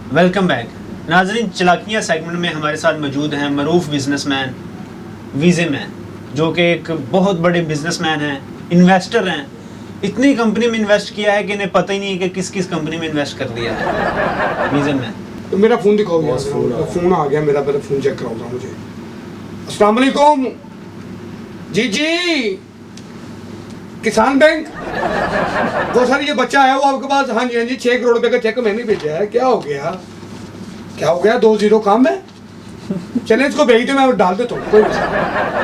Welcome back नाज़रीन। चलाकियाँ segment में हमारे साथ मौजूद हैं मरूफ बिजनेसमैन वीज़े मैन, जो कि एक बहुत बड़े बिजनेसमैन हैं, इन्वेस्टर हैं। इतनी कंपनी में इन्वेस्ट किया है कि इन्हें पता ही नहीं है कि किस किस कंपनी में इन्वेस्ट कर दिया है। वीज़े मैन, तो मेरा फ़ोन दिखाओ यार, फ़ोन आ गया मेरा, पहले फ़ोन चेक कराऊंगा मुझे। अस्सलाम वालेकुम जी, किसान बैंक। वो सर ये बच्चा है वो आपके पास? हाँ जी 6 करोड़ रुपए का चेक मैंने भेजा है। क्या हो गया 2 0 काम है। चले इसको भेज दो, मैं डाल देता हूँ, कोई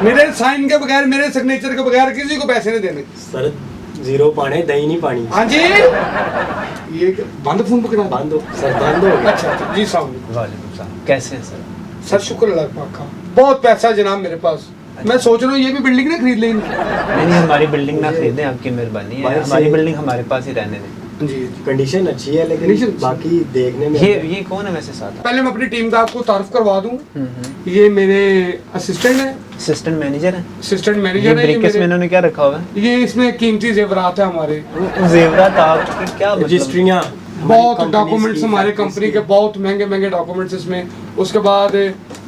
मेरे साइन के बगैर, मेरे सिग्नेचर के बगैर किसी को पैसे नहीं देने। सर 0 पाने दही नहीं पानी। हाँ जी, ये बंद फोन पकड़ा? बंद हो सर, बंद हो गया। अच्छा जी साहब, वालेकुम सलाम। कैसे हैं सर? सर शुक्र अल्लाह पाक का, बहुत पैसा है जनाब मेरे पास। मैं सोच रहा हूँ ये भी बिल्डिंग ना खरीद लें। नहीं, हमारी बिल्डिंग ना खरीदें, आपकी मेहरबानी है। हमारी बिल्डिंग हमारे पास ही रहने दें। जी कंडीशन अच्छी है, लेकिन बाकी देखने में ये कौन है वैसे साथ? पहले मैं अपनी टीम का आपको तारुफ करवा दूं। ये मेरे असिस्टेंट है, असिस्टेंट मैनेजर है। असिस्टेंट ये मैनेजर है। ब्रीकेस में इन्होंने क्या रखा हुआ है? ये इसमें कीमती जेवरात है हमारे। जेवरात आपकी क्या मतलब? रजिस्ट्रियाँ, बहुत डॉक्यूमेंट्स हमारे कंपनी के, बहुत महंगे डॉक्यूमेंट्स इसमें। उसके बाद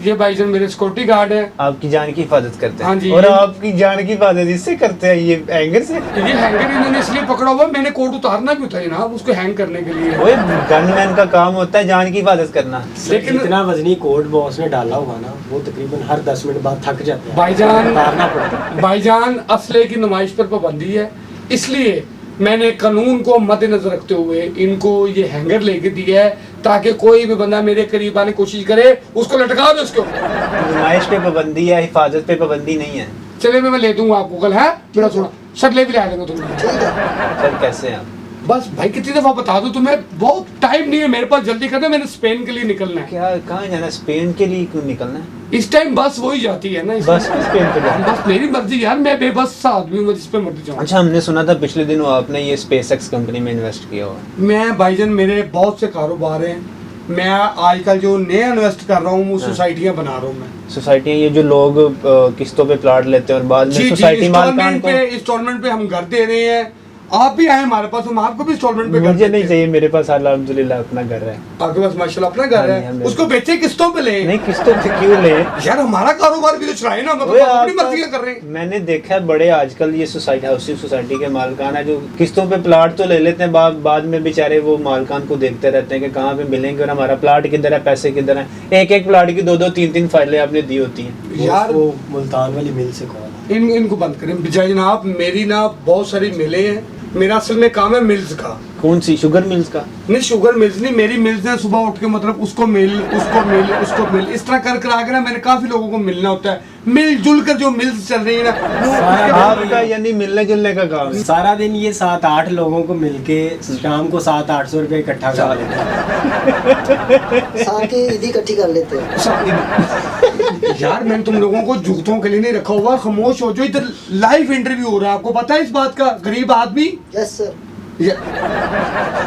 ये भाईजान मेरे सिक्योरिटी गार्ड है। आपकी जान की हिफाजत करते हैं। हाँ जी, और आपकी जान की हिफाजत इससे करते हैं, ये हैंगर से। ये हैंगर इन्होंने इसलिए पकड़ा हुआ, मैंने कोट उतारना भी था जनाब उसको हैंग करने के लिए। ओए गनमैन का काम होता है जान की हिफाजत करना। लेकिन इतना वजनी कोट बॉस ने डाला हुआ ना, वो तकरीबन हर 10 मिनट बाद थक जाते हैं। भाईजान उतारना पड़ता है। भाईजान असले की नुमाइश पर पाबंदी है, इसलिए मैंने कानून को मद्देनजर रखते हुए इनको ये हैंगर लेके दिया है, ताकि कोई भी बंदा मेरे करीब आने की कोशिश करे उसको लटका दो उसको। नुमाइश पे पाबंदी है, हिफाजत पे पाबंदी नहीं है। चले मैं ले दूंगा आपको कल, है मेरा सुना शक्लें भी ला देंगे तुम। सर कैसे हैं आप? बस भाई कितनी दफा बता दो तुम्हें, बहुत टाइम नहीं है मेरे पास, जल्दी करना, मैंने स्पेन के लिए निकलना है। क्या कहाँ जाना? स्पेन के लिए क्यों निकलना है? इस टाइम बस वही जाती है ना, बस स्पेन पे जाना। बस मेरी मर्जी यार, मैं बेबस सा आदमी हूँ, जिस पे मर्जी जाऊँ। अच्छा, हमने सुना था पिछले दिनों आपने ये स्पेसएक्स कंपनी में इन्वेस्ट किया हुआ है। मैं भाईजान मेरे बहुत से कारोबार हैं, मैं आजकल जो नया इन्वेस्ट कर रहा हूँ वो सोसाइटियाँ बना रहा हूँ मैं। सोसाइटियाँ, ये जो लोग किस्तों पे प्लॉट लेते हैं और बाद में सोसाइटी मालकान को इंस्टॉलमेंट पे हम घर दे रहे हैं। आप भी आए हमारे पास, हम आपको भी इंस्टॉलमेंट पे घर मुझे देते नहीं हैं। चाहिए, मेरे पास अल्हम्दुलिल्लाह अपना घर है। आपके पास माशाल्लाह अपना घर हाँ जी, है, हमें- उसको बेचे किस्तों पे ले। नहीं, किस्तों पे क्यों ले? यार हमारा कारोबार भी तो चलाए ना, मतलब ओए, अपनी आपका- मर्जी कर रहे हैं। मैंने देखा है बड़े आजकल ये सोसाइटी, हाउसिंग सोसाइटी के मालकान है जो किस्तों पे प्लाट तो ले लेते हैं, बाद में बेचारे वो मालकान को देखते रहते हैं कि कहाँ पे मिलेंगे और हमारा प्लाट किधर है, पैसे किधर हैं। एक प्लाट की 2-3 फाइलें आपने दी होती हैं। यार वो मुल्तान वाली मिल से कौन है? इनको बंद करें बिजाय जनाब, मेरी ना बहुत सारी मिलें हैं, मेरा असल में काम है मिल्स का। कौन सी? शुगर मिल्स का? नहीं शुगर मिल्स नहीं, मेरी मिल्स है, सुबह उठ के मतलब उसको मिल इस तरह कर आगे ना मैंने काफी लोगों को मिलना होता है, मिलजुल कर जो मिल्स चल रही है ना आपका यानी मिलने जुलने का काम है। सारा दिन ये 7-8 लोगों को मिलके शाम को 700-800 रुपए इकट्ठा कर लेते हैं। साथ की ईदी इकट्ठी कर लेते हैं। यार मैंने तुम लोगों को जूतों के लिए नहीं रखा हुआ, खामोश हो जो, इधर लाइव इंटरव्यू हो रहा है, आपको पता है इस बात का? गरीब आदमी। Yes sir.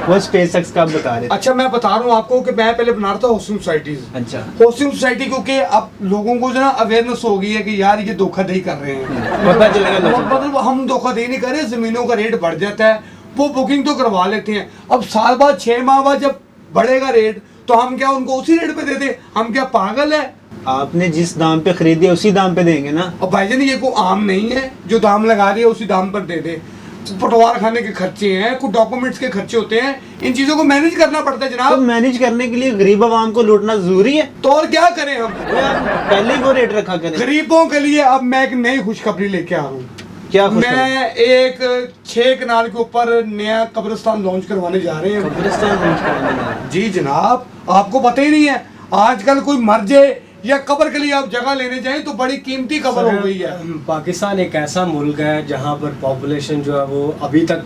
वो स्पेसएक्स का आप बता रहे थे। अच्छा मैं बता रहा हूँ आपको कि मैं पहले बना रहा था हाउसिंग सोसाइटीज। अच्छा, हाउसिंग सोसाइटी क्योंकि अब लोगों को जो ना अवेयरनेस हो गई है कि यार ये धोखाधड़ी कर रहे हैं, पता चलेगा लोगों को। मतलब हम धोखाधड़ी नहीं कर रहे, जमीनों का रेट बढ़ जाता है, वो बुकिंग तो करवा लेते हैं। अब साल बाद 6 माह बाद जब बढ़ेगा रेट तो हम क्या उनको उसी रेट पे दे दे? हम क्या पागल है? आपने जिस दाम पे खरीदी उसी दाम पे देंगे ना। अब भाईजान ये कोई आम नहीं है जो दाम लगा रही है उसी दाम पर दे दे। पटवार खाने के खर्चे हैं, कुछ डॉक्यूमेंट्स के खर्चे होते हैं, इन चीजों को मैनेज करना पड़ता है तो जनाब। मैनेज करने के लिए गरीब आवाम को लूटना जरूरी है। तो और क्या करें हम? पहले ही वो रेट रखा करें। गरीबों के लिए अब मैं एक नई खुशखबरी लेके आ रहा हूँ। क्या खुशखबरी? मैं एक 6 कनाल के ऊपर नया कब्रिस्तान लॉन्च करवाने जा रहे हैं। कब्रिस्तान लॉन्च करवाने जा रहे हैं। जी जनाब, आपको पता ही नहीं है, आजकल कोई मर जाए या कब्र के लिए आप जगह लेने जाएं तो बड़ी कीमती कब्र हो गई है। पाकिस्तान एक ऐसा मुल्क है जहाँ पर पॉपुलेशन जो है वो अभी तक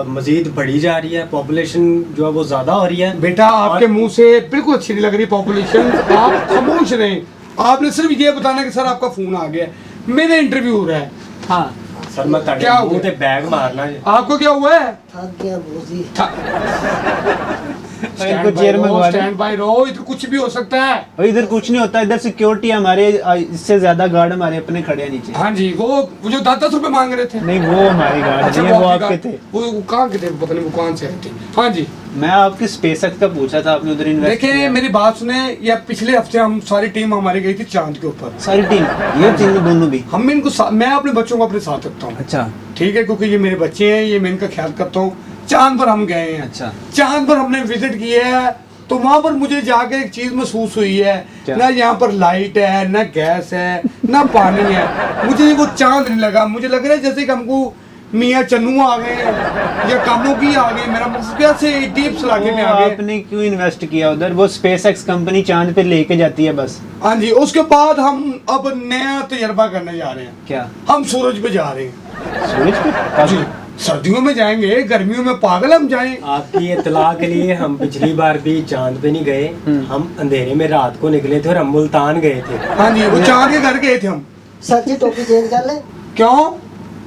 मजीद बढ़ी जा रही है, पॉपुलेशन जो है वो ज्यादा हो रही है। बेटा आपके मुंह से बिल्कुल अच्छी नहीं लग रही पॉपुलेशन, आप खामोश रहें। आपने सिर्फ ये बताना कि सर आपका फोन आ गया, मेरा इंटरव्यू हो रहा है। हाँ सर मैं क्या हो मुंह गया? ते बैग मारना है। आपको क्या हुआ है? थक गया बोझी। इनको चेयर मंगवा दे। स्टैंड बाय रहो, इधर कुछ भी हो सकता है। और इधर कुछ नहीं होता, इधर सिक्योरिटी हमारे इससे ज्यादा गार्ड हमारे अपने खड़े हैं नीचे। हाँ जी, वो जो 10-10 रुपए मांग रहे थे। नहीं वो हमारे गार्ड अच्छा नहीं है, वो आपके थे। वो कहाँ के थे पता नहीं, वो कौन से थे। हाँ जी मैं आपकी स्पेसएक्स का पूछा था, आपने उधर इन्वेस्ट देखिए किया। मेरी बात सुने, या पिछले हफ्ते हम सारी टीम हमारी गई थी चांद के ऊपर। सारी टीम, ये तीनों दोनों भी? हम इनको मैं अपने बच्चों को अपने साथ रखता हूँ, अच्छा ठीक है, क्योंकि ये मेरे बच्चे हैं, ये मैं इनका ख्याल करता हूँ। चांद पर हम गए हैं, अच्छा। चांद पर हमने विजिट किया है, तो वहां पर मुझे जाके एक चीज महसूस हुई है, क्या? ना यहाँ पर लाइट है, ना गैस है, ना पानी है। मुझे वो चांद नहीं लगा, मुझे लग रहा है जैसे कि हमको मियाँ चन्नू आ गए हैं या कामों की आ गए। मेरा मतलब से डीप इलाके में आ गए। आपने क्यों इन्वेस्ट किया उधर? वो स्पेसएक्स कंपनी चांद पे लेके जाती है बस। हाँ जी, उसके बाद हम अब नया तजर्बा करने जा रहे हैं। क्या? हम सूरज पे जा रहे हैं। सूरज पे? जी, सर्दियों में जाएंगे, गर्मियों में पागल हम जाएं। आपकी इत्तला के लिए, हम पिछली बार भी चांद पे नहीं गए, हम अंधेरे में रात को निकले थे और हम मुल्तान गए थे। हाँ जी, वो चांद के घर गए थे हम। सर जी टोपी चेंज कर ले, क्यों?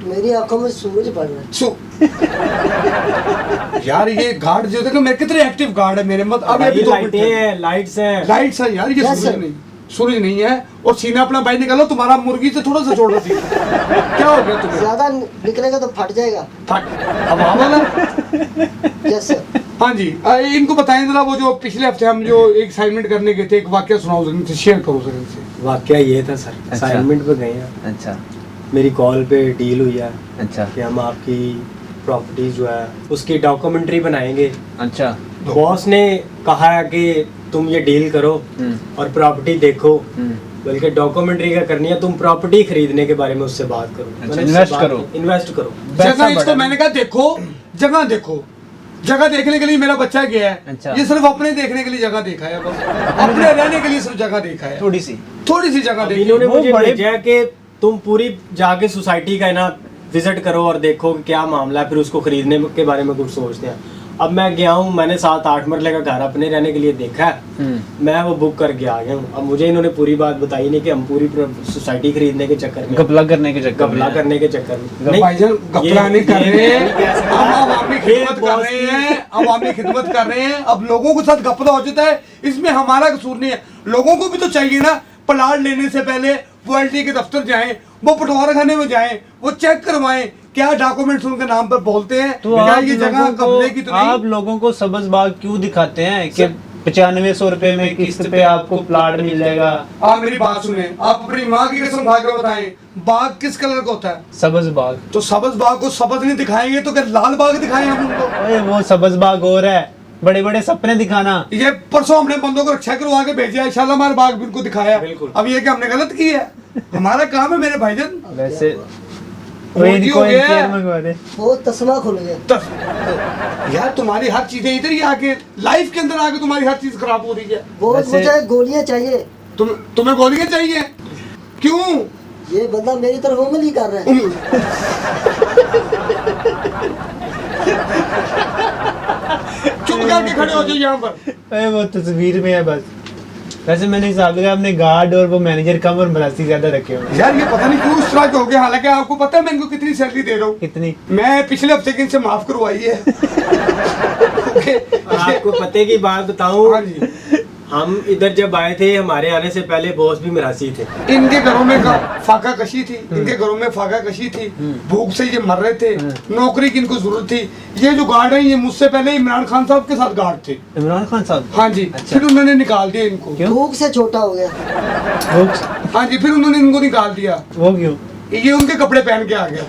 मेरी आंखों में सूरज पड़ रहा है। यार ये गार्ड जो देखो मेरे कितने एक्टिव गार्ड है मेरे मत। अब ये लाइटें हैं, लाइट्स हैं। लाइट्स है यार, ये Yes, सूरज sir. नहीं, सूरज नहीं है। और सीना अपना भाई निकालो, तुम्हारा मुर्गी से थोड़ा सा छोड़ दी। क्या हो गया तुम्हें? ज्यादा निकलेगा तो फट जाएगा। हवा वाला। Yes sir. हाँ जी, इनको बताएं जरा, वो जो पिछले हफ्ते हम जो एक असाइनमेंट करने गए थे, एक वाक्य सुनाओ जरा, इनसे शेयर करो सर इनसे। वाकया ये था सर, अच्छा। असाइनमेंट पे गए हैं, अच्छा मेरी कॉल पे डील हुई है अच्छा कि हम आपकी प्रॉपर्टी जो है उसकी डॉक्यूमेंट्री बनाएंगे। अच्छा। बॉस ने कहा है कि तुम ये डील करो और प्रॉपर्टी देखो, बल्कि डॉक्यूमेंट्री का करनी है, तुम प्रॉपर्टी खरीदने के बारे में उससे बात करो। अच्छा, मैंने उससे इन्वेस्ट बात करो। की, इन्वेस्ट करो। जगह इसको मैंने कहा देखो, जगह देखो, जगह देखने के लिए मेरा बच्चा गया है। अच्छा। ये सिर्फ अपने देखने के लिए जगह देखा है, बस अपने रहने के लिए सिर्फ जगह देखा है, थोड़ी सी जगह अब देखी। इन्होंने वो मुझे बड़े- भेजा है कि तुम पूरी जाके सोसाइटी का है ना विजिट करो और देखो कि क्या मामला है, फिर उसको खरीदने के बारे में कुछ सोचते हैं। अब मैं गया हूँ, मैंने 7-8 मरले का घर अपने रहने के लिए देखा है, मैं वो बुक करके आ गया हूँ। अब मुझे इन्होंने पूरी बात बताई नहीं कि हम पूरी सोसाइटी खरीदने के चक्कर में, गपला करने के चक्कर गपला में। करने के चक्कर में नहीं, भाईजान गपला नहीं कर ये रहे नहीं कह हैं, सकता। हम आवामी ये खिदमत कर बॉस रहे की- हैं, आवामी खिदमत कर रहे हैं। अब लोगों के साथ गपला हो जाता है, इसमें हमारा कसूर नहीं है। लोगों को भी तो चाहिए ना, प्लाट लेने से पहले पॉलिटी के दफ्तर जाएं, वो पटवार खाने में जाएं, वो चेक करवाएं क्या डॉक्यूमेंट्स उनके नाम पर बोलते हैं, तो क्या आप ये जगह लोगों कब्जे की तो को, आप नहीं। लोगों को सब्ज बाग क्यों दिखाते हैं कि 9500 रुपए में किस्त पे आपको प्लाट मिल जाएगा? आप मेरी बात सुने, आप अपनी माँ की कसम खा के बताएं, बाग किस कलर का होता है? सब्ज बाग। तो सब्ज बाग को सब्ज नहीं दिखाएंगे तो क्या लाल बाग दिखाएं हम उनको? अरे वो सब्ज बाग हो रहा है, बड़े बड़े सपने दिखाना। ये परसों हमने बंदों को रक्षा करवा के भेजा है, शालामार बाग भी उनको दिखाया। बिल्कुल। अब ये कि हमने गलत किया है? हमारा काम है मेरे भाईजान। वैसे मोदी हो गया है। मंगवा दे। वो तस्मा खुल गया। यार तुम्हारी हर चीजें इधर ही आके लाइफ के अंदर आके तुम्हारी हर चीज खराब हो रही है। वो वैसे- मुझे गोलियां चाहिए। तुम्हें गोलियां चाहिए? क्यों? ये बंदा मेरी तरफ उंगली कर रहा है। चुप करके खड़े हो जाओ यहाँ पर। अरे वो तस्वीर में है बस। वैसे मैंने हिसाब लगाया अपने गार्ड और वो मैनेजर कम और मुनासिब ज्यादा रखे हुए हैं। यार ये पता नहीं क्यों इस तरह के हो गया, हालांकि आपको पता है मैं इनको कितनी सैलरी दे रहा हूँ। कितनी? मैं पिछले हफ्ते की इनसे माफ करवाई है। आपको पते की बात बताऊं, हाँ जी, हम इधर जब आए थे, हमारे आने से पहले बॉस भी मिरासी थे। इनके घरों में फाका कशी थी, इनके घरों में फाका कशी थी, भूख से ये मर रहे थे, नौकरी की इनको जरूरत थी। ये जो गार्ड है ये मुझसे पहले इमरान खान साहब के साथ गार्ड थे। इमरान खान साहब? हाँ जी, अच्छा। फिर उन्होंने निकाल दिया इनको। क्यों? भूख से छोटा हो गया। हाँ जी, फिर उन्होंने इनको निकाल दिया। वो क्यों? ये उनके कपड़े पहन के आ गया।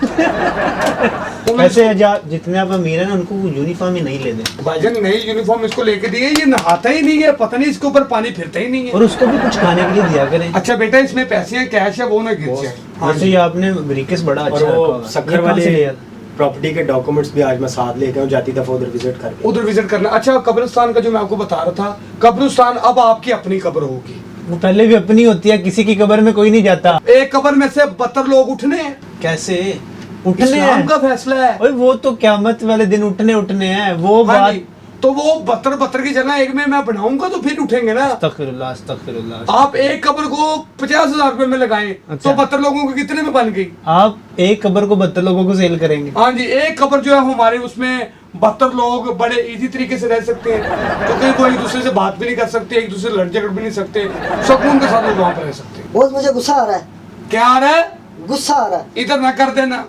तो मैं वैसे जितने आप अमीर हैं ना उनको यूनिफॉर्म ही नहीं लेते। भाईजान नई यूनिफॉर्म इसको लेके दी है, ये नहाता ही नहीं है, पता नहीं इसके ऊपर पानी फिरता ही नहीं है। और उसको भी कुछ खाने के लिए दिया करें। अच्छा बेटा इसमें पैसे हैं, कैश है, वो ना गिर जाए। हाँ वैसे जी। ये आपने ब्रीकेस बड़ा अच्छा और रखा वो होगा। सक्कर ये कहाँ से वाले लिया? प्रॉपर्टी के डॉक्यूमेंट्स भी आज मैं साथ लेके हूँ, जाती दफा उधर विजिट करके। उधर विजिट करना। अच्छा कब्रिस्तान का जो मैं आपको बता रहा था, कब्रिस्तान अब आपकी अपनी कब्र होगी। वो पहले भी अपनी होती है, किसी की कब्र में कोई नहीं जाता। एक कब्र में से 72 लोग उठने हैं, कैसे उठने इस्लाम हैं? का फैसला है। ओए वो तो क़यामत वाले दिन उठने हैं वो हाँ बात। जी, तो वो 72 की जगह एक में मैं बनाऊंगा तो फिर उठेंगे ना। अस्तगफिरुल्लाह अस्तगफिरुल्लाह। आप एक कब्र को 50,000 रुपए में लगाएं अच्छा। तो 72 लोगों को कितने में बन गई? आप एक कब्र को 72 लोगों को सेल करेंगे? हाँ जी, एक कब्र जो है हमारे उसमें 72 लोग बड़े इजी तरीके से रह सकते हैं, क्योंकि वो एक दूसरे से बात भी नहीं कर सकते, एक दूसरे से लड़ झगड़ भी नहीं सकते, सुकून के साथ लोग वहाँ पर रह सकते हैं। बहुत मुझे गुस्सा आ रहा है। क्या आ रहा है? गुस्सा आ रहा है। इधर ना कर देना।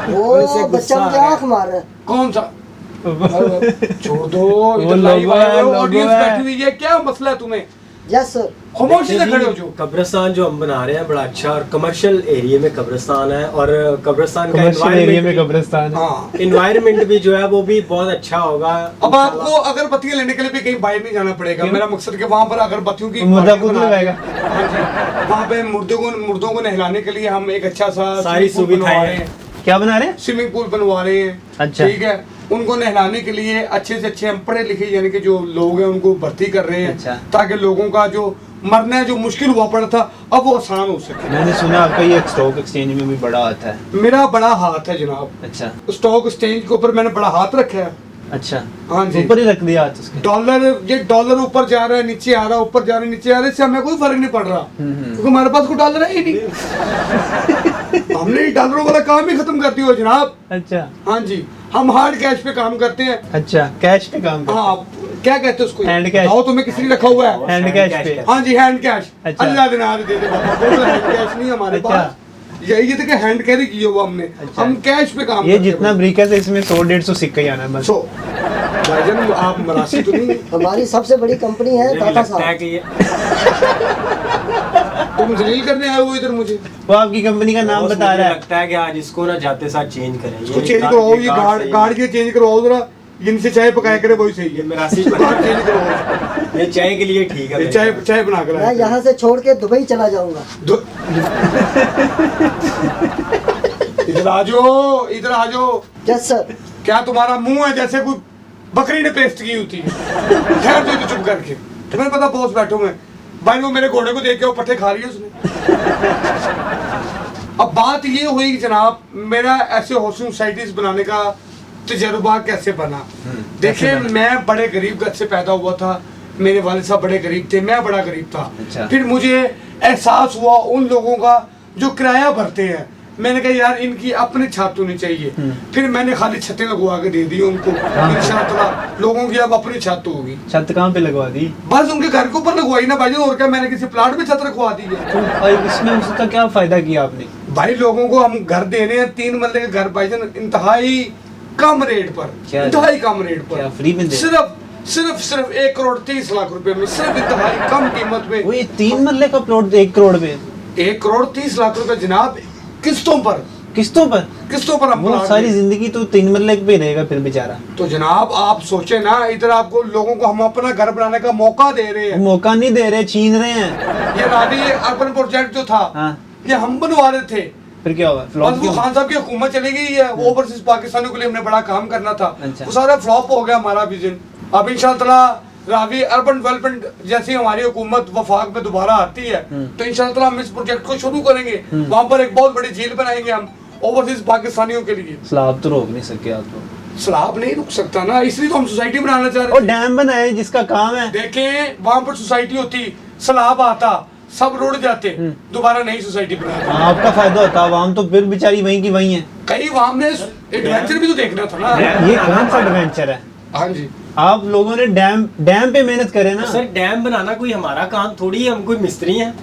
वो वैसे बच्चा गुस्सा आ मुझे रहा है। आंख मार रहा है। कौन सा? छोड़ दो, वो इधर लाइव लोगो आए है, हो, लोगो ऑडियंस है। बैठी हुई है, क्या मसला है तुम्हें? Yes sir. खामोशी से खड़े हो जो। कब्रिस्तान जो हम बना रहे हैं बड़ा अच्छा, और कमर्शियल एरिया में कब्रिस्तान है, और कब्रिस्तान का कमर्शियल एरिया में एनवायरनमेंट कब्रिस्तान है। हाँ, इन्वायरमेंट भी जो है वो भी बहुत अच्छा होगा। अब आपको अगरबत्तियां लेने के लिए भी कहीं बाहर नहीं जाना पड़ेगा। क्यों? मेरा मकसद कि वहाँ पर अगरबत्तियों की मुर्दा पार्टी खुद बना रहे हैं। लगाएगा। हाँ जी, वहाँ पे मुर्दों को नहलाने के लिए हम एक अच्छा सा सारी स्विमिंग पूल बनवा सुविधाएं रहे हैं। क्या बना रहे हैं? स्विमिंग पूल बनवा रहे हैं। अच्छा। ठीक है, उनको नहलाने के लिए अच्छे से अच्छे हम पढ़े लिखे यानी कि जो लोग हैं उनको भर्ती कर रहे हैं। अच्छा। ताकि लोगों का जो मरना है जो मुश्किल हुआ पड़ा था अब वो आसान हो सके। मैंने सुना आपका ये स्टॉक एक्सचेंज में भी बड़ा आता है। मेरा बड़ा हाथ है जनाब, अच्छा स्टॉक एक्सचेंज के ऊपर मैंने बड़ा हाथ रखा है। अच्छा, हाँ जी। ऊपर ही रख दिया हाथ उसके। डॉलर ऊपर जा रहा है, नीचे आ रहा है, ऊपर जा रहा है, नीचे आ रहा है, इससे हमें कोई फर्क नहीं पड़ रहा क्योंकि हमारे पास कोई डॉलर है ही नहीं। हमने डॉलरों वाला काम ही खत्म कर दिया जनाब। अच्छा हाँ जी, हम हार्ड कैश पे काम करते हैं। अच्छा, कैश पे काम करते हाँ, क्या कहते हैं उसको? Hand cash। बताओ, तुम्हें किसी ने रखा हुआ है? हैंड कैश पे। हाँ जी, हैंड कैश। अच्छा। अल्लाह दिनार दे दे बाबा, बोलो हैंड कैश नहीं हमारे अच्छा। पास। ये तो हैंड कैरी किया हुआ हमने। अच्छा। हम कैश पे काम ये करते हैं। जितना ब्रीकेस है इसमें 100-150 सिक्का ही आना है बस। सो भाईजान, आप मरासी तो नहीं? हमारी सबसे बड़ी कंपनी है मुझे भी टाटा लगता है साहब। कि ये तुम जलील करने आए हो इधर मुझे? वो आपकी कंपनी का नाम बॉस, बता मुझे रहा है। लगता है कि आज इसको ना जाते साथ चेंज करें। इसको चेंज करवाओ, ये गार्ड ये चेंज करवाओ जरा। इनसे चाय पकाया करे वही सही ये है। मेरा सीट गार्ड चेंज करवाओ, ये चाय के लिए ठीक है। ये चाय बना कर मैं लाया यहाँ से छोड़ के दुबई चला जाऊंगा। दो- इधर आ जाओ, इधर आ जाओ। Yes sir. क्या तुम्हारा मुंह है जैसे कोई बकरी ने पेस्ट की होती है? ठहर दो इधर चुप करके। तुम्हें पता बॉस बैठो मैं भाई, वो मेरे घोड़े को देख के वो पट्टे खा रही है उसने। अब बात ये हुई कि जनाब, मेरा ऐसे हॉस्टल सोसाइटीज बनाने का तजर्बा कैसे बना। देखिए, कैसे बना? मैं बड़े गरीब घर से पैदा हुआ था। मेरे वालिद साहब बड़े गरीब थे, मैं बड़ा गरीब था। अच्छा। फिर मुझे एहसास हुआ उन लोगों का जो किराया भरते हैं। मैंने कहा यार इनकी अपनी छत होनी चाहिए। फिर मैंने खाली छतें लगवा के दे दी उनको। इंशाअल्लाह लोगों की अब अपनी छत होगी। छत कहाँ पे लगवा दी? बस उनके घर के ऊपर लगवाई ना भाई, और क्या मैंने किसी प्लाट में छत रखवा दी है? तो भाई इसमें उसका क्या फायदा किया आपने? भाई लोगों को हम घर दे रहे हैं, 3 मरले के घर भाईजान, इंतहाई कम रेट पर। क्या? इंतहाई कम रेट क्या पर फ्री में दे? सिर्फ 1 करोड़ 30 लाख रुपए में, सिर्फ इंतहाई कम कीमत में। वो ये 3 मरले का प्लॉट 1 करोड़ में? 1 करोड़ 30 लाख रुपए जनाब, किस्तों पर किस्तों पर? हम वो प्लाट सारी दे- जिंदगी तो 3 मरले पे रहेगा फिर बेचारा। तो जनाब आप सोचे ना, इधर आपको लोगों को हम अपना घर बनाने का मौका दे रहे वो हैं। मौका नहीं दे रहे, छीन रहे हैं। ये रानी अर्बन प्रोजेक्ट जो था, हाँ, ये हम बनवा रहे थे। फिर क्या हुआ? बस फ्लॉप वो क्यों? खान साहब की हुकूमत चली गई है। वो ओवरसीज पाकिस्तानियों के लिए हमने बड़ा काम करना था। अच्छा। वो सारा फ्लॉप हो गया हमारा विजन। अब इंशाअल्लाह रावी अर्बन डेवलपमेंट जैसी हमारी हुकूमत वफाक में दोबारा आती है तो इंशाअल्लाह हम इस प्रोजेक्ट को शुरू करेंगे। वहाँ पर एक बहुत बड़ी झील बनाएंगे हम ओवरसीज पाकिस्तानियों के लिए। सलाब तो रोक नहीं सके आप तो। सलाब नहीं रुक सकता ना, इसलिए तो हम सोसाइटी बनाना चाह और रहे थे। डैम बनाए जिसका काम है। देखें, वहाँ पर सोसाइटी होती, सलाब आता, सब रुड़ जाते, दोबारा नई सोसाइटी बनाते। हाँ, आपका फायदा होता, आवाम तो फिर बेचारी वहीं की वहीं है। कई वहाँ हमने एडवेंचर भी तो देखना था ना। ये कौन सा एडवेंचर है? हाँ जी, आप लोगों ने डैम पे मेहनत करे ना। सर डैम बनाना कोई हमारा काम थोड़ी है, हम कोई मिस्त्री हैं।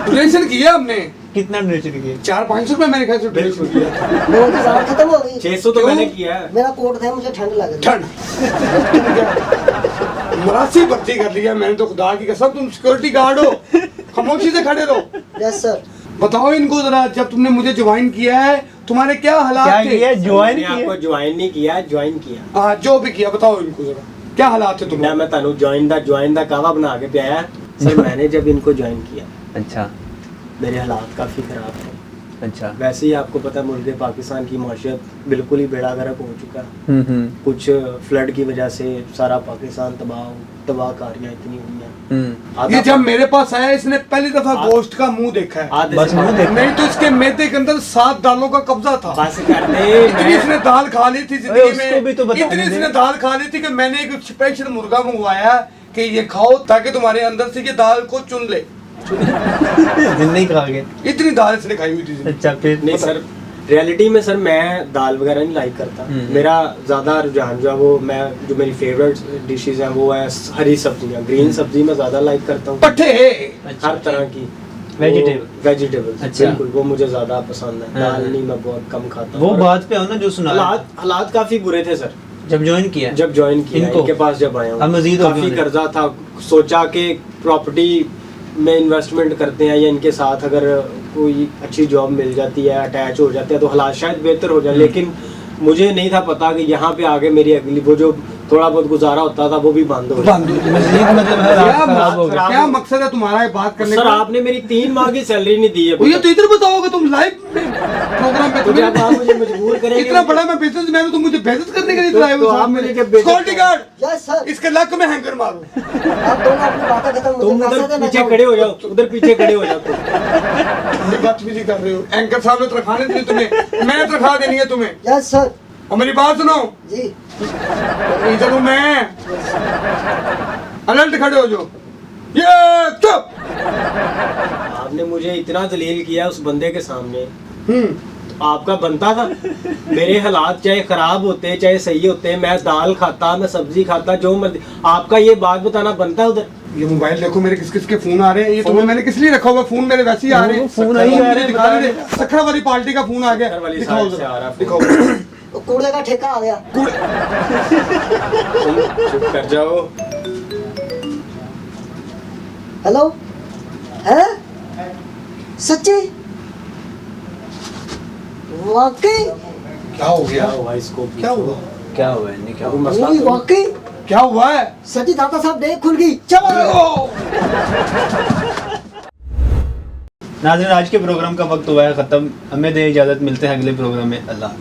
डोनेशन किया हमने कितना डोनेशन किए? 400-500 रुपए मेरे ख्याल से डोनेशन किया था। लोगों की जान खत्म हो गई। 600 तो क्यों? मैंने किया है। मेरा कोट था, मुझे ठंड लग रही। ठंड मरासी भर्ती कर लिया मैंने तो, खुदा की कसम। तुम सिक्योरिटी गार्ड हो, खामोशी से खड़े रहो। Yes sir. बताओ इनको जरा, जब तुमने मुझे ज्वाइन किया है तुम्हारे क्या क्या हालात थे? किया? ज्वाइन मैंने आपको किया? ज्वाइन नहीं किया, ज्वाइन किया। हाँ, जो भी किया बताओ इनको जरा, क्या हालात थे ना तुम्हारे? मैं तानू ज्वाइन दा कावा बना के पियाया। सर मैंने जब इनको ज्वाइन किया अच्छा मेरे हालात काफ़ी ख़राब थे। अच्छा। वैसे ही आपको पता है मुल्क पाकिस्तान की माशियत बिल्कुल ही बेड़ा गर्क हो चुका है। कुछ फ्लड की वजह से सारा पाकिस्तान तबाहकारियां इतनी हुई हैं। ये जब मेरे पास आया इसने पहली दफा गोश्त का मुंह देखा है। आधे बस से मुंह देख- नहीं तो इसके मैदे के अंदर 7 दालों का कब्जा था। बस कर दे। इतनी इसने दाल खा ली थी अरे जिंदगी उसको भी तो में, बताने इतनी दे। इसने दाल खा ली थी कि मैंने एक स्पेशल मुर्गा मंगवाया कि ये खाओ ताकि तुम्हारे अंदर से ये दाल को चुन ले। जिंदगी खा गए। इतनी दाल इसने खाई हुई थी जिंदगी। अच्छा, फिर नहीं सर, रियलिटी में सर मैं दाल वगैरह नहीं लाइक करता। मेरा ज़्यादा रुझान जो है वो जो मेरी फेवरेट डिशेज हैं वो है हरी सब्जियां, ग्रीन सब्जी मैं ज़्यादा लाइक करता हूँ। पट्ठे हर तरह की। वेजिटेबल्स अच्छा। बिल्कुल, वो मुझे ज्यादा पसंद है। हाँ, दाल हाँ। नहीं, मैं बहुत कम खाता हूँ। वो और बात पे आओ ना जो सुना हालात काफी बुरे थे सर जब ज्वाइन किया। जब ज्वाइन किया इनको? इनके पास जब आया हूँ। अब मजीद हो गया काफी उन्हें? कर्जा था, सोचा कि प्रॉपर्टी में इन्वेस्टमेंट करते हैं या इनके साथ अगर कोई अच्छी जॉब मिल जाती है, अटैच हो जाते हैं तो हालात शायद बेहतर हो जाए। लेकिन मुझे नहीं था पता कि यहाँ पे आगे मेरी अगली वो जो थोड़ा बहुत गुजारा होता था वो भी बंद हो जाए। मजीद मतलब हालात खराब हो गए। क्या मकसद है तुम्हारा ये बात करने सर का? आपने मेरी 3 माह की सैलरी नहीं दी है वो ये तो इधर बताओगे तुम लाइव प्रोग्राम पे तो जब आप मुझे मजबूर करेंगे इतना बड़ा मैं बिजनेसमैन हूं, तुम मुझे बेइज्जत करने के लिए तो लाए हो आप साहब मुझे मेरे क्या बेइज्जत सिक्योरिटी गार्ड यस सर, इसके लक में हैंगर मारो। आप दोनों अपनी बातें खत्म, तुम मुझे पैसे उधर देना पीछे चाहो। खड़े हो जाओ, उधर पीछे खड़े हो जाओ तुम। ये बदतमीजी कर रहे हो। एंकर साहब ने तनख्वाह नहीं दी तुम्हें, मैंने तनख्वाह देनी है तुम्हें। यस सर और मेरी बात सुनो, जी। इधर हूं मैं, अलर्ट खड़े हो जाओ। ये चुप। आपने मुझे इतना जलील किया उस बंदे के सामने, हम्म आपका बनता था। मेरे हालात चाहे खराब होते चाहे सही होते, मैं दाल खाता, मैं सब्जी खाता, जो मर्जी, आपका ये बात बताना बनता है उधर। ये मोबाइल देखो मेरे किस किस के फोन आ रहे हैं। ये तुम्हें मैंने किस लिए रखा हुआ? फोन मेरे वैसे ही आ रहे हैं। फोन आ ही मुझे आ रहे हैं, दिखा रहे थे। सखर वाली पार्टी का फोन आ गया। सखर वाली दिखाओ साइड से आ रहा जरा, है दिखाओ। तो कूड़े का ठेका आ गया। चुप कर जाओ। हेलो, है सच्ची वाकई? क्या हो क्या गया? हुआ इसको? क्या हुआ? क्या हुआ है? क्या हुआ? मसला वही वाकई क्या हुआ है? सच्ची दाता साहब देख खुल गई। चलो नाज़रीन, आज के प्रोग्राम का वक्त हुआ है ख़त्म। हमें दे इजाज़त, मिलते हैं अगले प्रोग्राम में। अल्लाह।